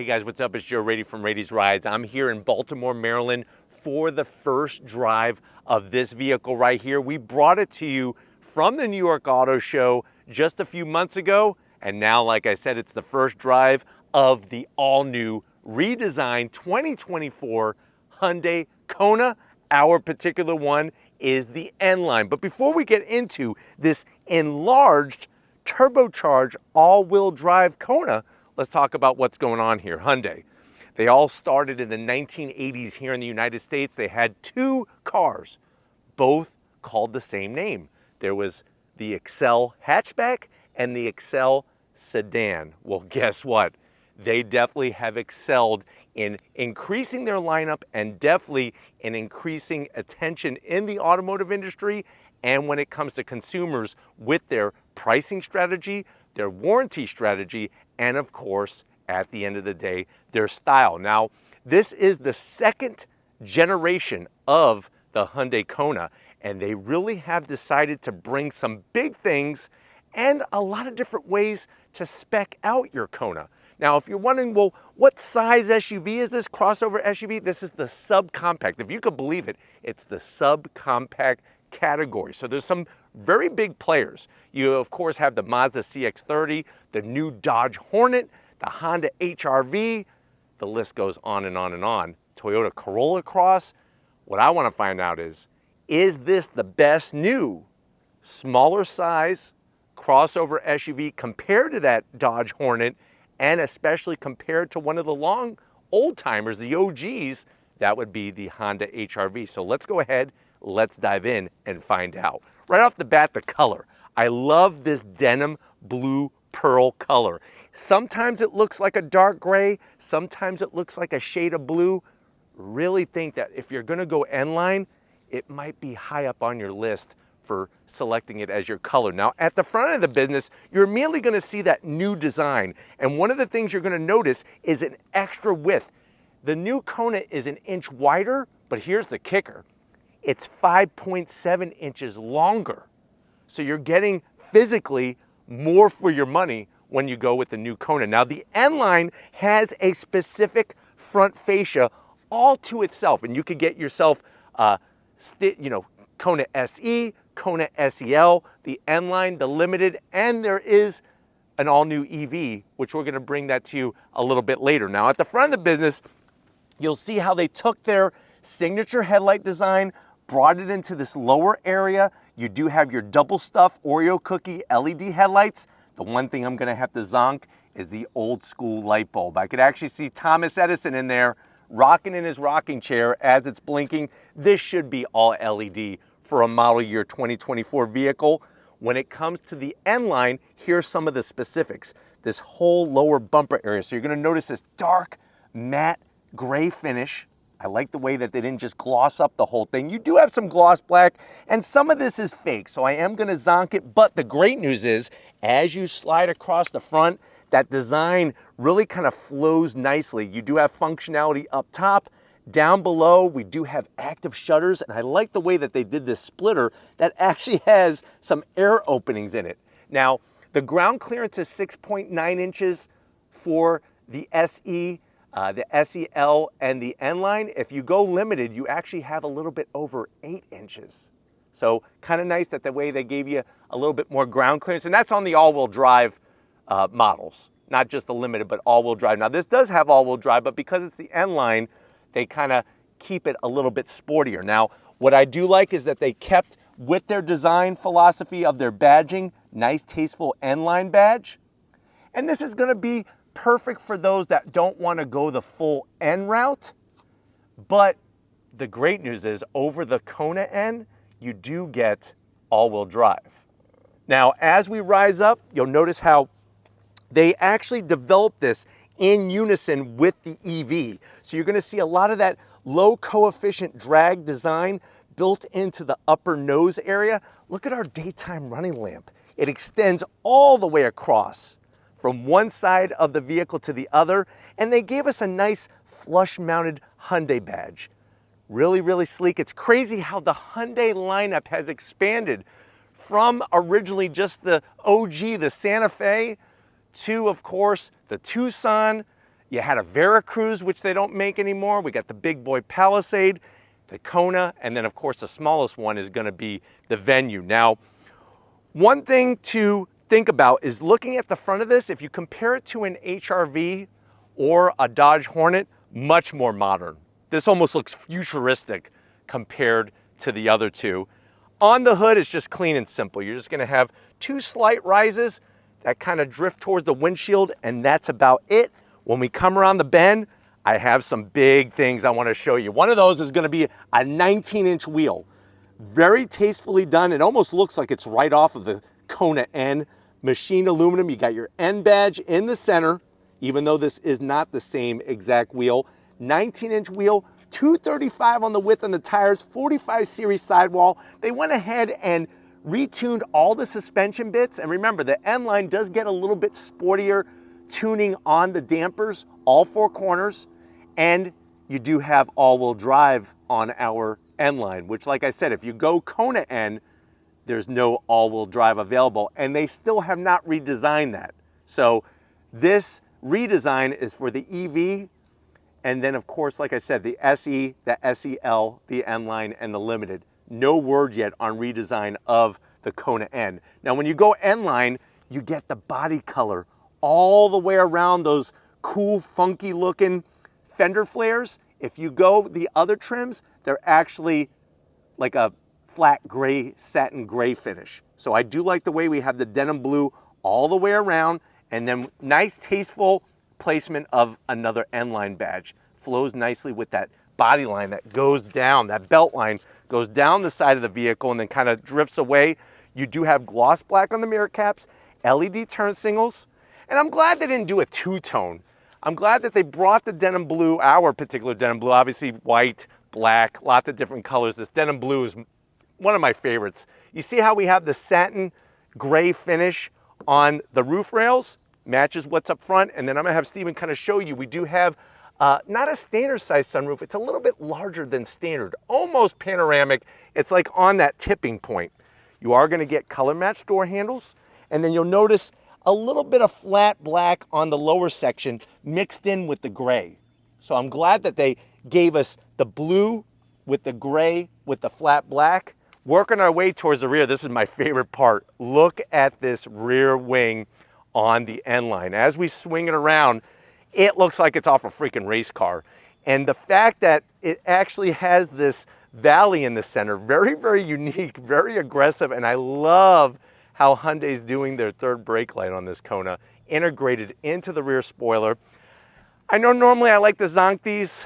Hey guys, what's up? It's Joe Rady from Rady's Rides. I'm here in Baltimore, Maryland for the first drive of this vehicle right here. We brought it to you from the New York Auto Show just a few months ago. And now, like I said, it's the first drive of the all-new redesigned 2024 Hyundai Kona. Our particular one is the N-Line. But before we get into this enlarged, turbocharged, all-wheel drive Kona, let's talk about what's going on here. Hyundai. They all started in the 1980s here in the United States. They had two cars, both called the same name. There was the Excel hatchback and the Excel sedan. Well, guess what? They definitely have excelled in increasing their lineup and definitely in increasing attention in the automotive industry and when it comes to consumers with their pricing strategy, their warranty strategy, and of course, at the end of the day, their style. Now, this is the second generation of the Hyundai Kona, and they really have decided to bring some big things and a lot of different ways to spec out your Kona. Now, if you're wondering, well, what size SUV is this, crossover SUV? This is the subcompact. If you could believe it, it's the subcompact category. So there's some very big players. You, of course, have the Mazda CX-30, the new Dodge Hornet, the Honda HR-V, the list goes on and on and on. Toyota Corolla Cross. What I want to find out is this the best new, smaller size crossover SUV compared to that Dodge Hornet, and especially compared to one of the long old timers, the OGs, that would be the Honda HR-V. So let's go ahead, let's dive in and find out. Right off the bat, the color. I love this denim blue pearl color. Sometimes it looks like a dark gray, sometimes it looks like a shade of blue. Really think that if you're gonna go N-Line, it might be high up on your list for selecting it as your color. Now, at the front of the business, you're immediately gonna see that new design. And one of the things you're gonna notice is an extra width. The new Kona is an inch wider, but here's the kicker. It's 5.7 inches longer. So you're getting physically more for your money when you go with the new Kona. Now, the N-Line has a specific front fascia all to itself, and you could get yourself, Kona SE, Kona SEL, the N-Line, the Limited, and there is an all-new EV, which we're gonna bring that to you a little bit later. Now, at the front of the business, you'll see how they took their signature headlight design, brought it into this lower area. You do have your double stuff Oreo cookie LED headlights. The one thing I'm gonna have to zonk is the old school light bulb. I could actually see Thomas Edison in there rocking in his rocking chair as it's blinking. This should be all LED for a model year 2024 vehicle. When it comes to the N-Line, here's some of the specifics. This whole lower bumper area. So you're gonna notice this dark matte gray finish. I like the way that they didn't just gloss up the whole thing. You do have some gloss black, and some of this is fake, so I am gonna zonk it, but the great news is, as you slide across the front, that design really kind of flows nicely. You do have functionality up top. Down below, we do have active shutters, and I like the way that they did this splitter that actually has some air openings in it. Now, the ground clearance is 6.9 inches for the SE, the SEL, and the N-Line. If you go limited, you actually have a little bit over 8 inches. So kind of nice that the way they gave you a little bit more ground clearance, and that's on the all-wheel drive models, not just the limited, but all-wheel drive. Now, this does have all-wheel drive, but because it's the N-Line, they kind of keep it a little bit sportier. Now, what I do like is that they kept with their design philosophy of their badging, nice, tasteful N-Line badge. And this is gonna be perfect for those that don't wanna go the full N route. But the great news is over the Kona N, you do get all-wheel drive. Now, as we rise up, you'll notice how they actually developed this in unison with the EV. So you're gonna see a lot of that low coefficient drag design built into the upper nose area. Look at our daytime running lamp. It extends all the way across from one side of the vehicle to the other, and they gave us a nice flush mounted Hyundai badge. Really, really sleek. It's crazy how the Hyundai lineup has expanded from originally just the OG, the Santa Fe, to, of course, the Tucson, You had a Veracruz, which they don't make anymore. We got the big boy Palisade, the Kona, and then of course the smallest one is gonna be the Venue. Now, one thing to think about is looking at the front of this. If you compare it to an HR-V or a Dodge Hornet, much more modern. This almost looks futuristic compared to the other two. On the hood, it's just clean and simple. You're just gonna have two slight rises that kind of drift towards the windshield, and that's about it. When we come around the bend, I have some big things I wanna show you. One of those is gonna be a 19-inch wheel. Very tastefully done. It almost looks like it's right off of the Kona N. Machined aluminum. You got your N badge in the center, even though this is not the same exact wheel. 19-inch wheel, 235 on the width on the tires, 45 series sidewall. They went ahead and retuned all the suspension bits. And remember, the N-Line does get a little bit sportier tuning on the dampers, all four corners. And you do have all-wheel drive on our N-Line, which, like I said, if you go Kona N, there's no all-wheel drive available, and they still have not redesigned that. So this redesign is for the EV, and then of course, like I said, the SE, the SEL, the N-Line, and the Limited. No word yet on redesign of the Kona N. Now, when you go N-Line, you get the body color all the way around those cool, funky looking fender flares. If you go the other trims, they're actually like a flat gray, satin gray finish. So I do like the way we have the denim blue all the way around, and then nice, tasteful placement of another N-Line badge. Flows nicely with that body line that goes down, that belt line goes down the side of the vehicle and then kind of drifts away. You do have gloss black on the mirror caps, LED turn signals, and I'm glad they didn't do a two-tone. I'm glad that they brought the denim blue, our particular denim blue, obviously white, black, lots of different colors. This denim blue is one of my favorites. You see how we have the satin gray finish on the roof rails? Matches what's up front. And then I'm gonna have Steven kind of show you, we do have not a standard size sunroof. It's a little bit larger than standard, almost panoramic. It's like on that tipping point. You are gonna get color matched door handles. And then you'll notice a little bit of flat black on the lower section mixed in with the gray. So I'm glad that they gave us the blue with the gray with the flat black. Working our way towards the rear, this is my favorite part. Look at this rear wing on the N-Line. As we swing it around, it looks like it's off a freaking race car. And the fact that it actually has this valley in the center, very, very unique, very aggressive, and I love how Hyundai's doing their third brake light on this Kona, integrated into the rear spoiler. I know normally I like to zonk these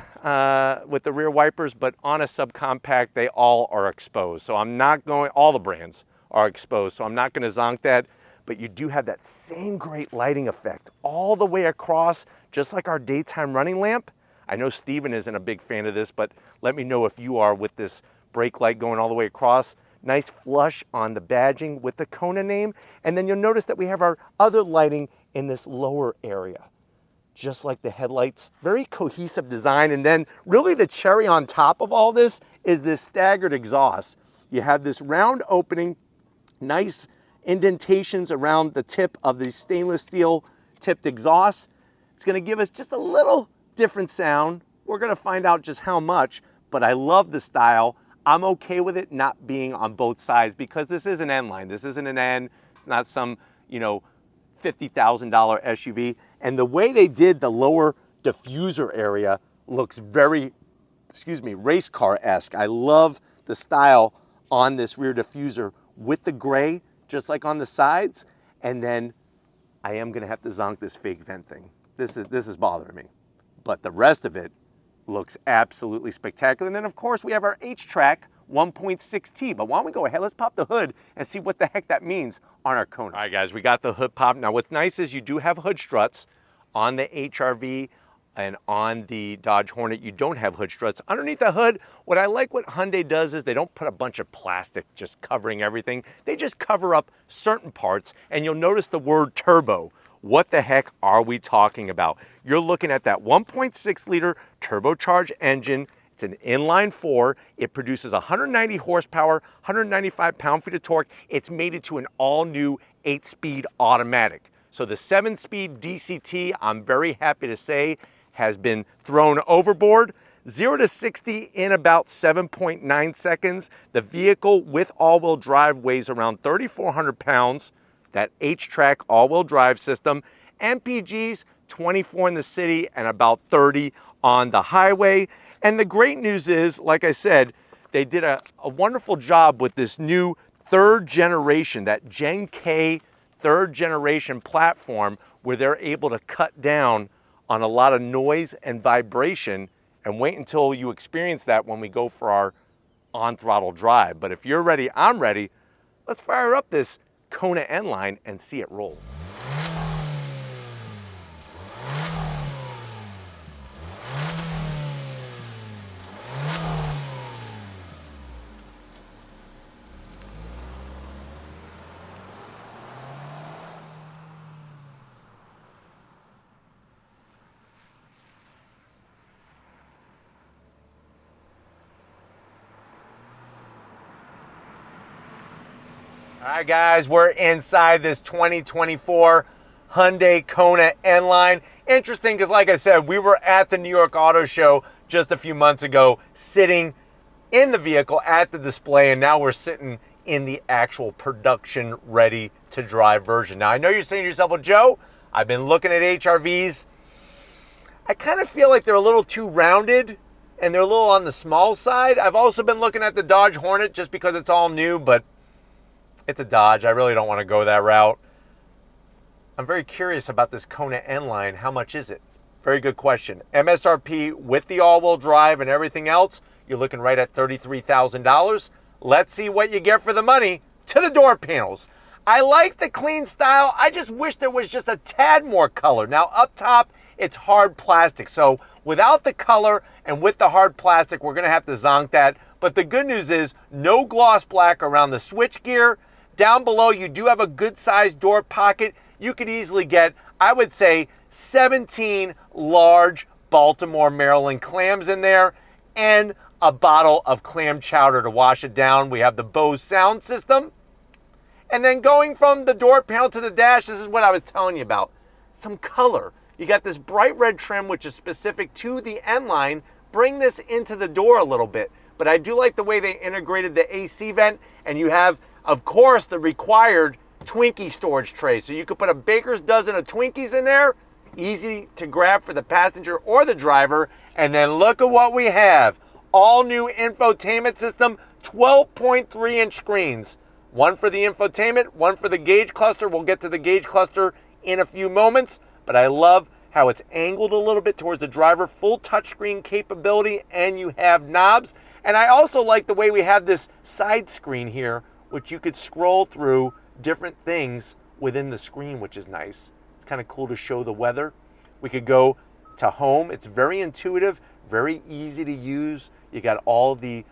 with the rear wipers, but on a subcompact, they all are exposed. So I'm not going, all the brands are exposed, so I'm not gonna zonk that, but you do have that same great lighting effect all the way across, just like our daytime running lamp. I know Steven isn't a big fan of this, but let me know if you are with this brake light going all the way across. Nice flush on the badging with the Kona name. And then you'll notice that we have our other lighting in this lower area. Just like the headlights, very cohesive design. And then really the cherry on top of all this is this staggered exhaust. You have this round opening, nice indentations around the tip of the stainless steel tipped exhaust. It's gonna give us just a little different sound. We're gonna find out just how much, but I love the style. I'm okay with it not being on both sides because this is an N-Line. This isn't an N, not some, you know, $50,000 SUV. And the way they did the lower diffuser area looks very, race car-esque. I love the style on this rear diffuser with the gray, just like on the sides. And then I am gonna have to zonk this fake vent thing. This is bothering me. But the rest of it looks absolutely spectacular. And then of course we have our H-Track 1.6T, but why don't we go ahead, let's pop the hood and see what the heck that means on our Kona. All right guys, we got the hood pop. Now what's nice is you do have hood struts on the HR-V and on the Dodge Hornet. You don't have hood struts. Underneath the hood, what I like what Hyundai does is they don't put a bunch of plastic just covering everything. They just cover up certain parts, and you'll notice the word turbo. What the heck are we talking about? You're looking at that 1.6 liter turbocharged engine. It's an inline 4. It produces 190 horsepower, 195 pound-feet of torque. It's mated to an all-new 8-speed automatic. So the 7-speed DCT, I'm very happy to say, has been thrown overboard. 0 to 60 in about 7.9 seconds. The vehicle with all-wheel drive weighs around 3,400 pounds. That H-Track all-wheel drive system. MPGs, 24 in the city and about 30 on the highway. And the great news is, like I said, they did a wonderful job with this new third generation, that Gen K third generation platform, where they're able to cut down on a lot of noise and vibration. And wait until you experience that when we go for our on-throttle drive. But if you're ready, I'm ready. Let's fire up this Kona N-Line and see it roll. All right, guys, we're inside this 2024 Hyundai Kona N-Line. Interesting because, like I said, we were at the New York Auto Show just a few months ago, sitting in the vehicle at the display, and now we're sitting in the actual production ready to drive version. Now, I know you're saying to yourself, well, Joe, I've been looking at HRVs. I kind of feel like they're a little too rounded and they're a little on the small side. I've also been looking at the Dodge Hornet just because it's all new, but it's a Dodge. I really don't want to go that route. I'm very curious about this Kona N-Line. How much is it? Very good question. MSRP with the all-wheel drive and everything else, you're looking right at $33,000. Let's see what you get for the money. To the door panels. I like the clean style. I just wish there was just a tad more color. Now, up top, it's hard plastic. So without the color and with the hard plastic, we're going to have to zonk that. But the good news is no gloss black around the switch gear. Down below, you do have a good-sized door pocket. You could easily get, I would say, 17 large Baltimore, Maryland clams in there and a bottle of clam chowder to wash it down. We have the Bose sound system. And then going from the door panel to the dash, this is what I was telling you about. Some color. You got this bright red trim, which is specific to the N-Line. Bring this into the door a little bit. But I do like the way they integrated the AC vent, and you have, of course, the required Twinkie storage tray. So you could put a baker's dozen of Twinkies in there, easy to grab for the passenger or the driver. And then look at what we have. All new infotainment system, 12.3-inch screens. One for the infotainment, one for the gauge cluster. We'll get to the gauge cluster in a few moments, but I love how it's angled a little bit towards the driver, full touchscreen capability, and you have knobs. And I also like the way we have this side screen here, which you could scroll through different things within the screen, which is nice. It's kind of cool to show the weather. We could go to home. It's very intuitive, very easy to use. You got all the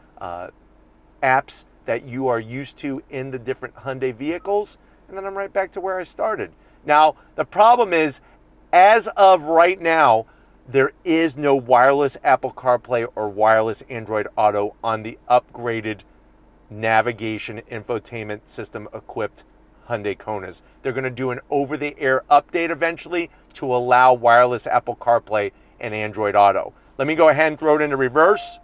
apps that you are used to in the different Hyundai vehicles. And then I'm right back to where I started. Now, the problem is, as of right now, there is no wireless Apple CarPlay or wireless Android Auto on the upgraded navigation infotainment system equipped Hyundai Konas. They're going to do an over-the-air update eventually to allow wireless Apple CarPlay and Android Auto. Let me go ahead and throw it into reverse.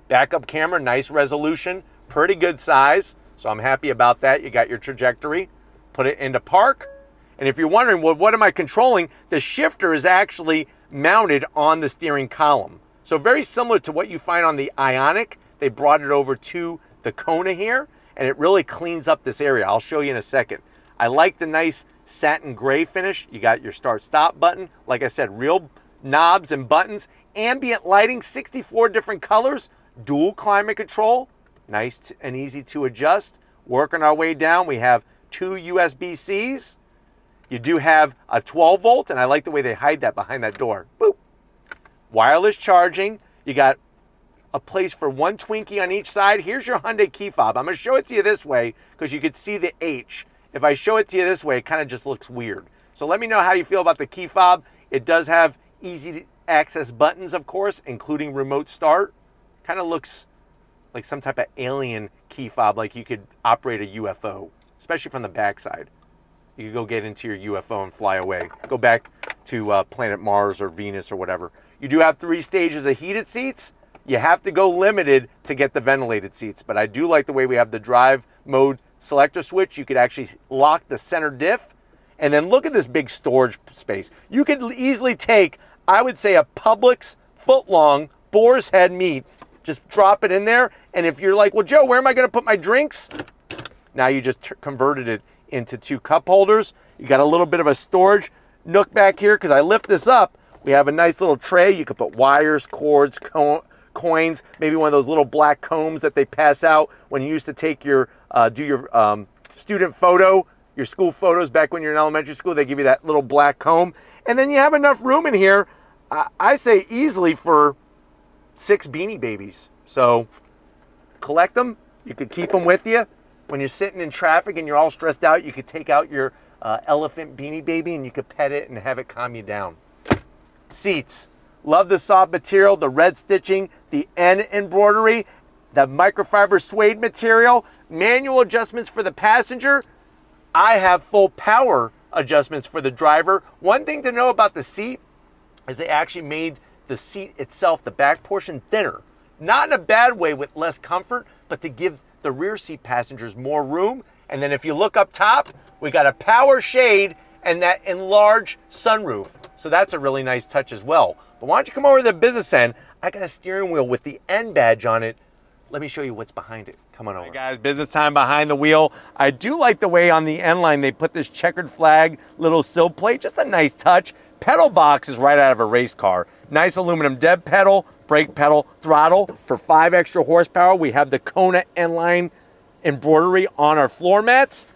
Backup camera, nice resolution, pretty good size, so I'm happy about that. You got your trajectory. Put it into park. And if you're wondering, well, what am I controlling? The shifter is actually mounted on the steering column. So very similar to what you find on the Ioniq. They brought it over to the Kona here, and it really cleans up this area. I'll show you in a second. I like the nice satin gray finish. You got your start-stop button. Like I said, real knobs and buttons. Ambient lighting, 64 different colors. Dual climate control, nice and easy to adjust. Working our way down, we have 2 USB-Cs. You do have a 12 volt, and I like the way they hide that behind that door. Boop. Wireless charging. You got a place for one Twinkie on each side. Here's your Hyundai key fob. I'm going to show it to you this way because you could see the H. If I show it to you this way, it kind of just looks weird. So let me know how you feel about the key fob. It does have easy to access buttons, of course, including remote start. Kind of looks like some type of alien key fob, like you could operate a UFO, especially from the backside. you could go get into your UFO and fly away. Go back to planet Mars or Venus or whatever. You do have 3 stages of heated seats. You have to go limited to get the ventilated seats. But I do like the way we have the drive mode selector switch. You could actually lock the center diff. And then look at this big storage space. You could easily take, I would say, a Publix foot-long boar's head meat. Just drop it in there. And if you're like, well, Joe, where am I going to put my drinks? Now you just converted it into 2 cup holders. You got a little bit of a storage nook back here because I lift this up. We have a nice little tray. You could put wires, cords, coins, maybe one of those little black combs that they pass out when you used to take your, do your student photo, your school photos back when you're in elementary school. They give you that little black comb. And then you have enough room in here, I say easily for 6 Beanie Babies. So collect them. You could keep them with you. When you're sitting in traffic and you're all stressed out, you could take out your elephant Beanie Baby and you could pet it and have it calm you down. Seats. Love the soft material, the red stitching, the N embroidery, the microfiber suede material, manual adjustments for the passenger. I have full power adjustments for the driver. One thing to know about the seat is they actually made the seat itself, the back portion, thinner. Not in a bad way with less comfort, but to give the rear seat passengers more room. And then if you look up top, we got a power shade and that enlarged sunroof. So that's a really nice touch as well. But why don't you come over to the business end? I got a steering wheel with the N badge on it. Let me show you what's behind it. Come on over. Hey guys, business time behind the wheel. I do like the way on the N-Line they put this checkered flag, little sill plate, just a nice touch. Pedal box is right out of a race car. Nice aluminum dead pedal, brake pedal, throttle. For 5 extra horsepower, we have the Kona N-Line embroidery on our floor mats.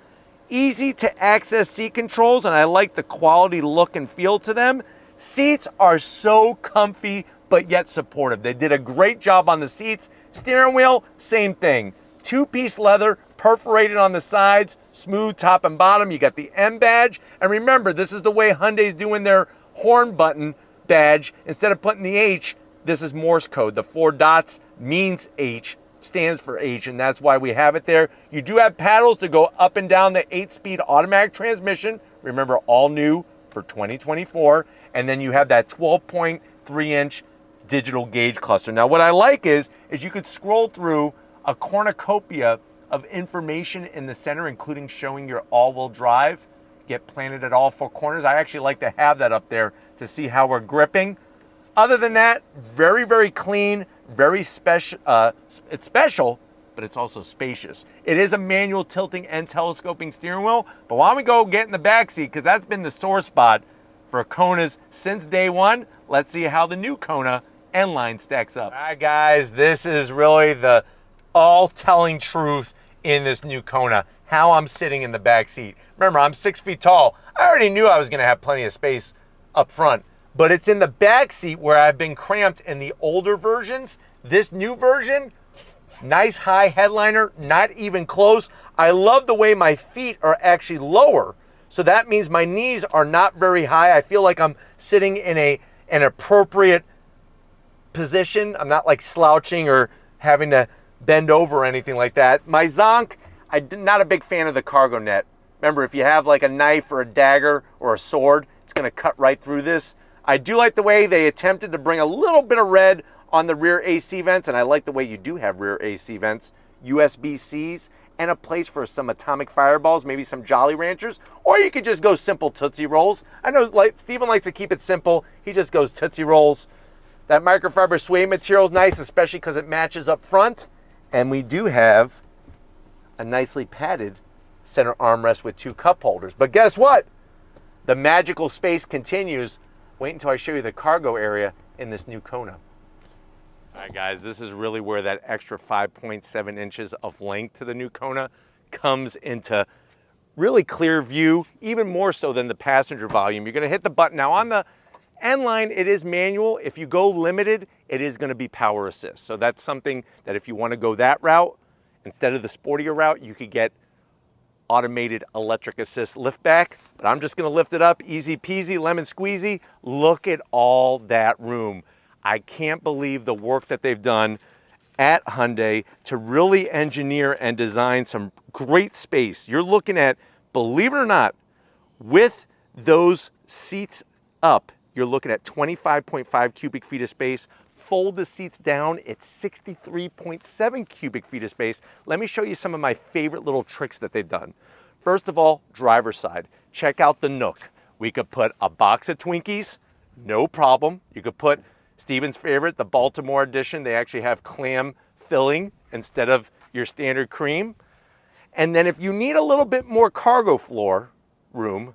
Easy to access seat controls, and I like the quality look and feel to them. Seats are so comfy, but yet supportive. They did a great job on the seats. Steering wheel, same thing. 2-piece leather, perforated on the sides, smooth top and bottom. You got the M badge. And remember, this is the way Hyundai's doing their horn button badge. Instead of putting the H, this is Morse code. The 4 dots means H, stands for H, and that's why we have it there. You do have paddles to go up and down the 8-speed automatic transmission. Remember, all new for 2024. And then you have that 12.3-inch digital gauge cluster. Now, what I like is you could scroll through a cornucopia of information in the center, including showing your all-wheel drive, get planted at all 4 corners. I actually like to have that up there to see how we're gripping. Other than that, very, very clean, very special. It's special, but it's also spacious. It is a manual tilting and telescoping steering wheel, but why don't we go get in the back seat, because that's been the sore spot for Konas since day one. Let's see how the new Kona N-Line stacks up. All right, guys, this is really the all-telling truth in this new Kona, how I'm sitting in the back seat. Remember, I'm 6 feet tall. I already knew I was gonna have plenty of space up front, but it's in the back seat where I've been cramped in the older versions. This new version, nice high headliner, not even close. I love the way my feet are actually lower. So that means my knees are not very high. I feel like I'm sitting in an appropriate position. I'm not like slouching or having to bend over or anything like that. My zonk, I'm not a big fan of the cargo net. Remember, if you have like a knife or a dagger or a sword, it's gonna cut right through this. I do like the way they attempted to bring a little bit of red on the rear AC vents, and I like the way you do have rear AC vents, USB-Cs, and a place for some atomic fireballs, maybe some Jolly Ranchers, or you could just go simple Tootsie Rolls. I know Steven likes to keep it simple. He just goes Tootsie Rolls. That microfiber suede material is nice, especially because it matches up front. And we do have a nicely padded center armrest with 2 cup holders. But guess what? The magical space continues. Wait until I show you the cargo area in this new Kona. All right, guys, this is really where that extra 5.7 inches of length to the new Kona comes into really clear view, even more so than the passenger volume. You're gonna hit the button. Now on the N-Line, it is manual. If you go limited, it is gonna be power assist. So that's something that if you wanna go that route, instead of the sportier route, you could get automated electric assist lift back. But I'm just gonna lift it up, easy peasy, lemon squeezy. Look at all that room. I can't believe the work that they've done at Hyundai to really engineer and design some great space. You're looking at, believe it or not, With those seats up, you're looking at 25.5 cubic feet of space. Fold the seats down, it's 63.7 cubic feet of space. Let me show you some of my favorite little tricks that they've done. First of all, driver's side. Check out the nook. We could put a box of Twinkies, no problem. You could put Steven's favorite, the Baltimore edition. They actually have clam filling instead of your standard cream. And then if you need a little bit more cargo floor room,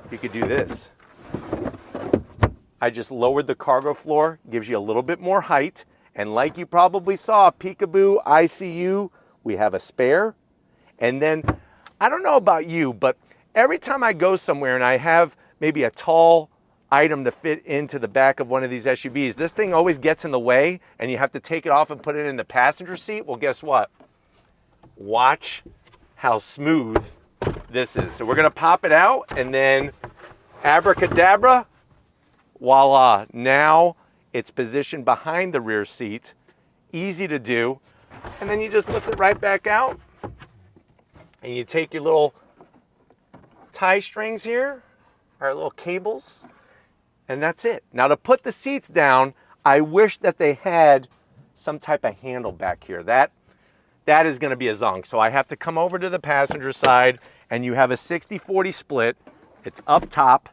you could do this. I just lowered the cargo floor, gives you a little bit more height. And like you probably saw, peekaboo, ICU, we have a spare. And then, I don't know about you, but every time I go somewhere and I have maybe a tall item to fit into the back of one of these SUVs, this thing always gets in the way and you have to take it off and put it in the passenger seat. Well, guess what? Watch how smooth this is. So we're gonna pop it out and then abracadabra, voila. Now it's positioned behind the rear seat. Easy to do. And then you just lift it right back out and you take your little tie strings here, our little cables, and that's it. Now to put the seats down, I wish that they had some type of handle back here. That is gonna be a zonk. So I have to come over to the passenger side and you have a 60-40 split. It's up top.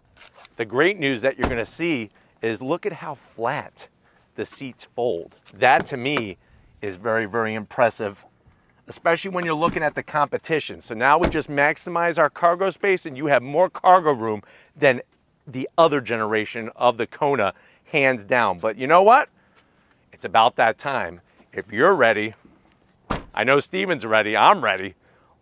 The great news that you're gonna see is look at how flat the seats fold. That to me is very, very impressive, especially when you're looking at the competition. So now we just maximize our cargo space and you have more cargo room than the other generation of the Kona, hands down. But you know what? It's about that time. If you're ready, I know Steven's ready, I'm ready.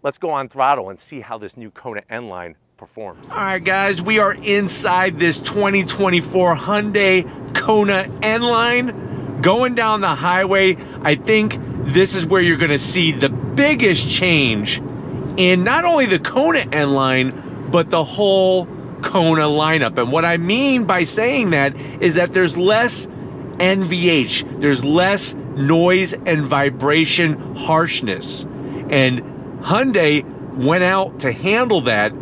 Let's go on throttle and see how this new Kona N-Line performs. All right, guys, we are inside this 2024 Hyundai Kona N-Line. Going down the highway, I think this is where you're gonna see the biggest change in not only the Kona N-Line, but the whole Kona lineup. And what I mean by saying that is that there's less NVH, there's less noise and vibration harshness. And Hyundai went out to handle that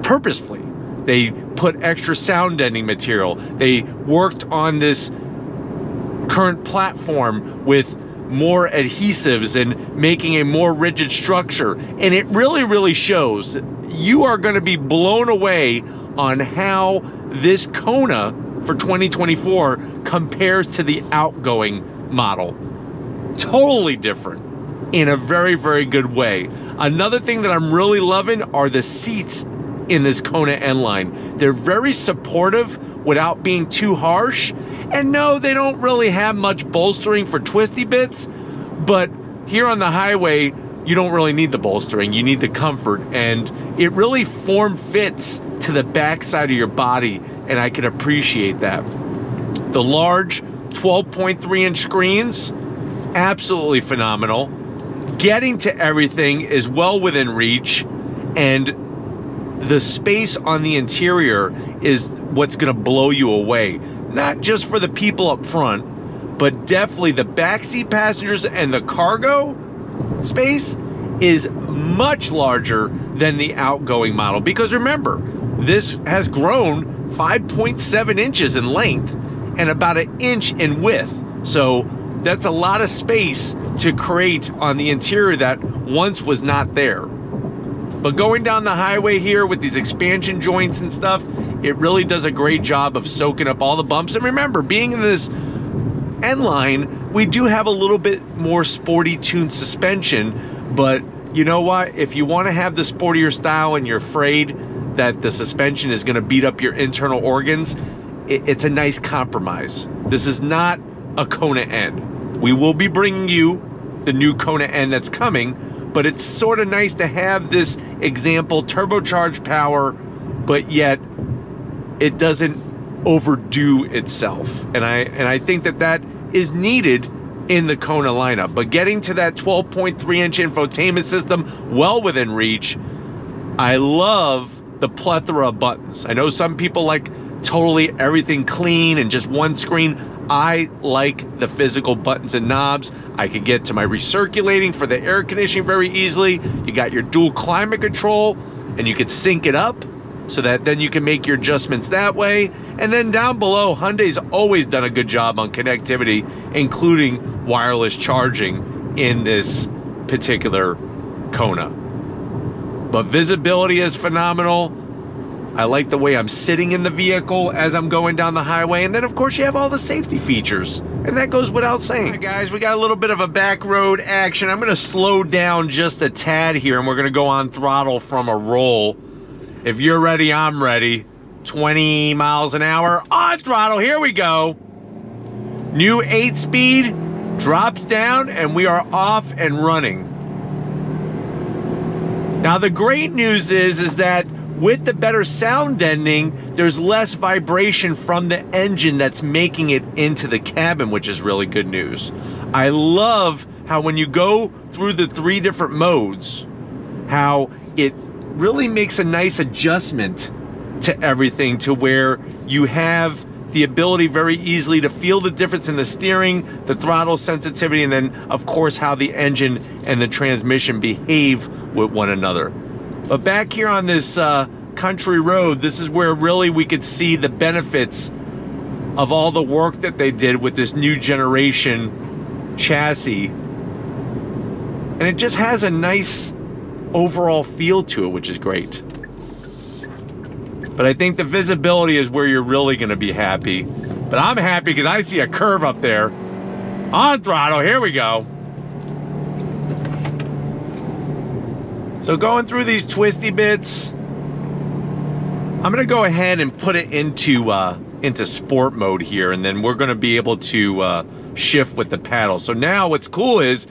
purposefully. They put extra sound deadening material. They worked on this current platform with more adhesives and making a more rigid structure. And it really, really shows. You are going to be blown away on how this Kona for 2024 compares to the outgoing model. Totally different in a very, very good way. Another thing that I'm really loving are the seats in this Kona N-Line. They're very supportive without being too harsh. And no, they don't really have much bolstering for twisty bits, but here on the highway, you don't really need the bolstering, you need the comfort, and it really form-fits to the backside of your body, and I can appreciate that. The large 12.3-inch screens, absolutely phenomenal. Getting to everything is well within reach, and the space on the interior is what's gonna blow you away. Not just for the people up front, but definitely the backseat passengers, and the cargo space is much larger than the outgoing model. Because remember, this has grown 5.7 inches in length and about an inch in width. So that's a lot of space to create on the interior that once was not there. But going down the highway here with these expansion joints and stuff, it really does a great job of soaking up all the bumps. And remember, being in this N-Line, we do have a little bit more sporty tuned suspension, but you know what? If you want to have the sportier style and you're afraid that the suspension is going to beat up your internal organs, it's a nice compromise. This is not a Kona N. We will be bringing you the new Kona N that's coming, but it's sort of nice to have this example turbocharged power, but yet it doesn't overdo itself. And I think that is needed in the Kona lineup. But getting to that 12.3-inch infotainment system, well within reach. I love the plethora of buttons. I know some people like totally everything clean and just one screen. I like the physical buttons and knobs. I could get to my recirculating for the air conditioning very easily. You got your dual climate control, and you could sync it up so that then you can make your adjustments that way. And then down below, Hyundai's always done a good job on connectivity, including wireless charging in this particular Kona. But visibility is phenomenal. I like the way I'm sitting in the vehicle as I'm going down the highway. And then of course you have all the safety features, and that goes without saying. All right, guys, we got a little bit of a back road action. I'm gonna slow down just a tad here, and we're gonna go on throttle from a roll. If you're ready, I'm ready. 20 miles an hour on throttle, here we go. New 8-speed drops down, and we are off and running. Now the great news is that with the better sound deadening, there's less vibration from the engine that's making it into the cabin, which is really good news. I love how when you go through the 3 different modes, how it really makes a nice adjustment to everything, to where you have the ability very easily to feel the difference in the steering, the throttle sensitivity, and then of course how the engine and the transmission behave with one another. But back here on this country road, this is where really we could see the benefits of all the work that they did with this new generation chassis. And it just has a nice overall feel to it, which is great. But I think the visibility is where you're really gonna be happy. But I'm happy because I see a curve up there. On throttle, here we go. So going through these twisty bits, I'm gonna go ahead and put it into sport mode here, and then we're gonna be able to shift with the paddle. So now what's cool is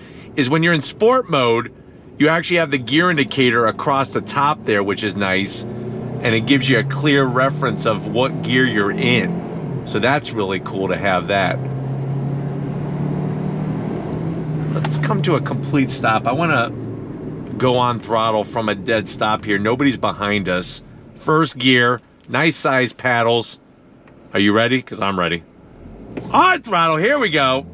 when you're in sport mode, you actually have the gear indicator across the top there, which is nice, and it gives you a clear reference of what gear you're in. So that's really cool to have that. Let's come to a complete stop. I wanna go on throttle from a dead stop here. Nobody's behind us. First gear, nice size paddles. Are you ready? Because I'm ready. On throttle, here we go.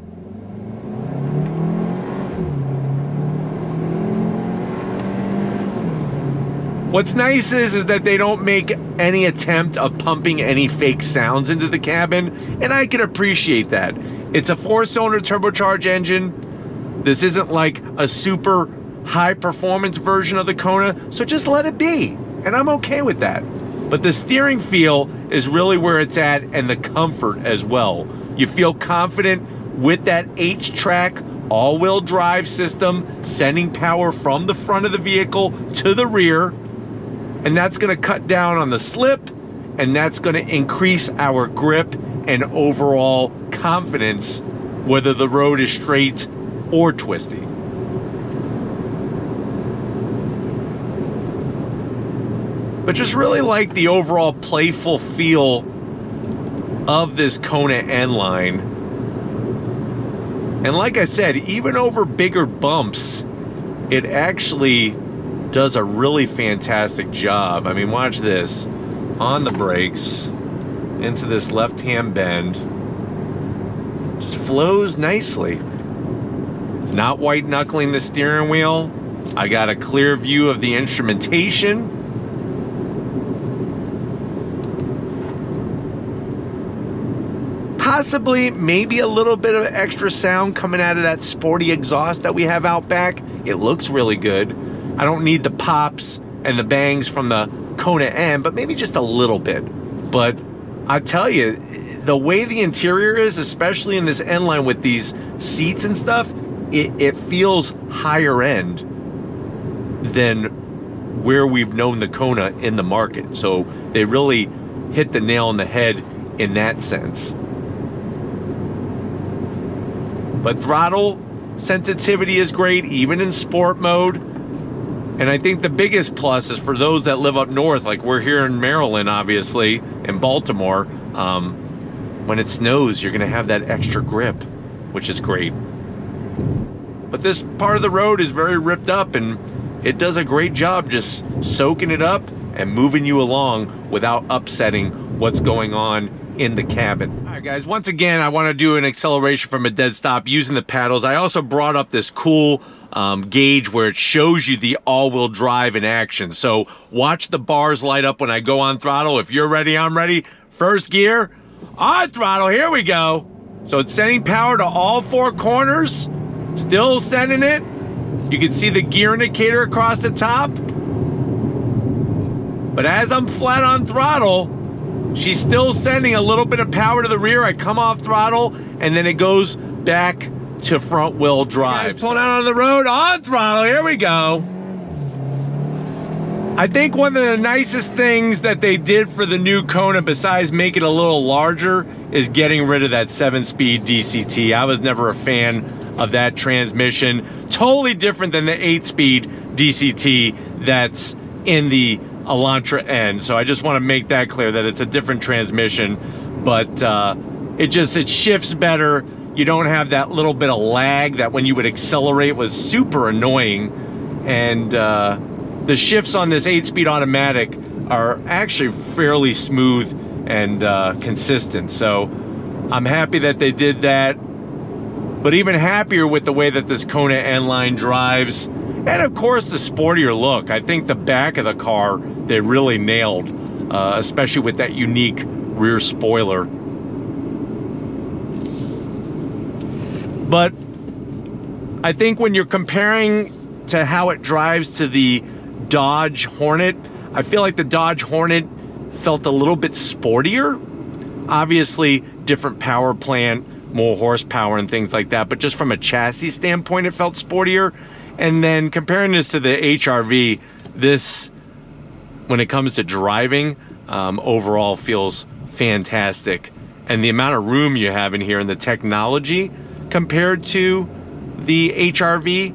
What's nice is that they don't make any attempt of pumping any fake sounds into the cabin, and I can appreciate that. It's a 4-cylinder turbocharged engine. This isn't like a super high performance version of the Kona, so just let it be, and I'm okay with that. But the steering feel is really where it's at, and the comfort as well. You feel confident with that H-track all-wheel drive system, sending power from the front of the vehicle to the rear, and that's gonna cut down on the slip, and that's gonna increase our grip and overall confidence, whether the road is straight or twisty. But just really like the overall playful feel of this Kona N-Line. And like I said, even over bigger bumps, it actually does a really fantastic job. I mean, watch this. On the brakes, into this left-hand bend. Just flows nicely. Not white-knuckling the steering wheel. I got a clear view of the instrumentation. Possibly, maybe a little bit of extra sound coming out of that sporty exhaust that we have out back. It looks really good. I don't need the pops and the bangs from the Kona N, but maybe just a little bit. But I tell you, the way the interior is, especially in this N-Line with these seats and stuff, it feels higher end than where we've known the Kona in the market. So they really hit the nail on the head in that sense. But throttle sensitivity is great, even in sport mode. And I think the biggest plus is for those that live up north, like we're here in Maryland, obviously, in Baltimore, when it snows, you're gonna have that extra grip, which is great. But this part of the road is very ripped up, and it does a great job just soaking it up and moving you along without upsetting what's going on in the cabin. All right, guys, once again, I want to do an acceleration from a dead stop using the paddles. I also brought up this cool gauge where it shows you the all-wheel drive in action. So watch the bars light up when I go on throttle. If you're ready, I'm ready. First gear, on throttle, here we go. So it's sending power to all four corners, still sending it. You can see the gear indicator across the top. But as I'm flat on throttle, she's still sending a little bit of power to the rear. I come off throttle, and then it goes back to front wheel drive. Guys, pulling out on the road, on throttle, here we go. I think one of the nicest things that they did for the new Kona, besides making it a little larger, is getting rid of that 7-speed DCT. I was never a fan of that transmission. Totally different than the 8-speed DCT that's in the Elantra N. So I just want to make that clear that it's a different transmission, but it shifts better. You don't have that little bit of lag that when you would accelerate was super annoying. And the shifts on this 8-speed automatic are actually fairly smooth and consistent. So I'm happy that they did that, but even happier with the way that this Kona N-Line drives. And of course the sportier look. I think the back of the car, they really nailed, especially with that unique rear spoiler. But I think when you're comparing to how it drives to the Dodge Hornet, I feel like the Dodge Hornet felt a little bit sportier. Obviously, different power plant, more horsepower and things like that, but just from a chassis standpoint, it felt sportier. And then comparing this to the HR-V, this, when it comes to driving, overall feels fantastic. And the amount of room you have in here and the technology compared to the HR-V,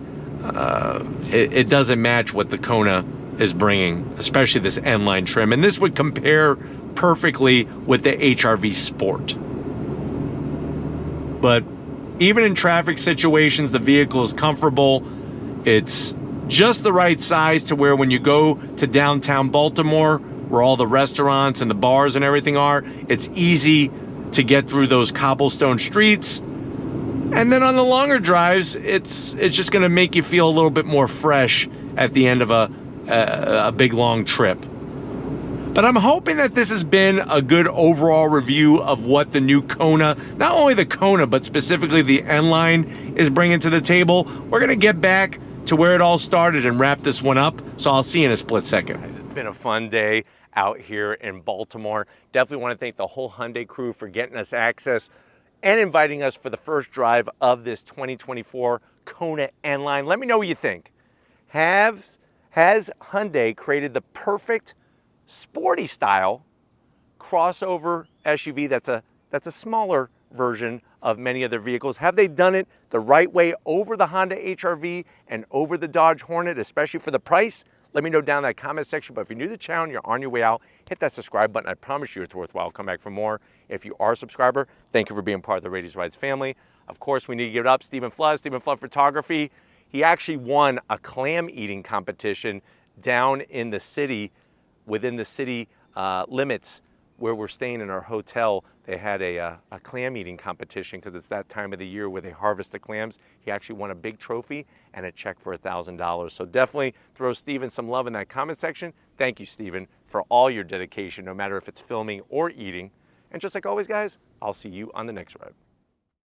it doesn't match what the Kona is bringing, especially this N-Line trim. And this would compare perfectly with the HR-V Sport. But even in traffic situations, the vehicle is comfortable. It's just the right size to where when you go to downtown Baltimore, where all the restaurants and the bars and everything are, it's easy to get through those cobblestone streets. And then on the longer drives, it's just gonna make you feel a little bit more fresh at the end of a big long trip. But I'm hoping that this has been a good overall review of what the new Kona, not only the Kona, but specifically the N-Line is bringing to the table. We're gonna get back to where it all started and wrap this one up. So I'll see you in a split second. It's been a fun day out here in Baltimore. Definitely want to thank the whole Hyundai crew for getting us access and inviting us for the first drive of this 2024 Kona N-Line. Let me know what you think. Has Hyundai created the perfect sporty style crossover SUV that's a smaller version of many of their vehicles? Have they done it the right way over the Honda HR-V and over the Dodge Hornet, especially for the price? Let me know down in that comment section. But if you're new to the channel and you're on your way out, hit that subscribe button. I promise you it's worthwhile. Come back for more. If you are a subscriber, thank you for being part of the Radius Rides family. Of course, we need to give it up. Stephen Flood Photography. He actually won a clam eating competition down in the city, within the city limits where we're staying in our hotel. They had a clam eating competition because it's that time of the year where they harvest the clams. He actually won a big trophy and a check for $1,000. So definitely throw Steven some love in that comment section. Thank you, Steven, for all your dedication, no matter if it's filming or eating. And just like always, guys, I'll see you on the next ride.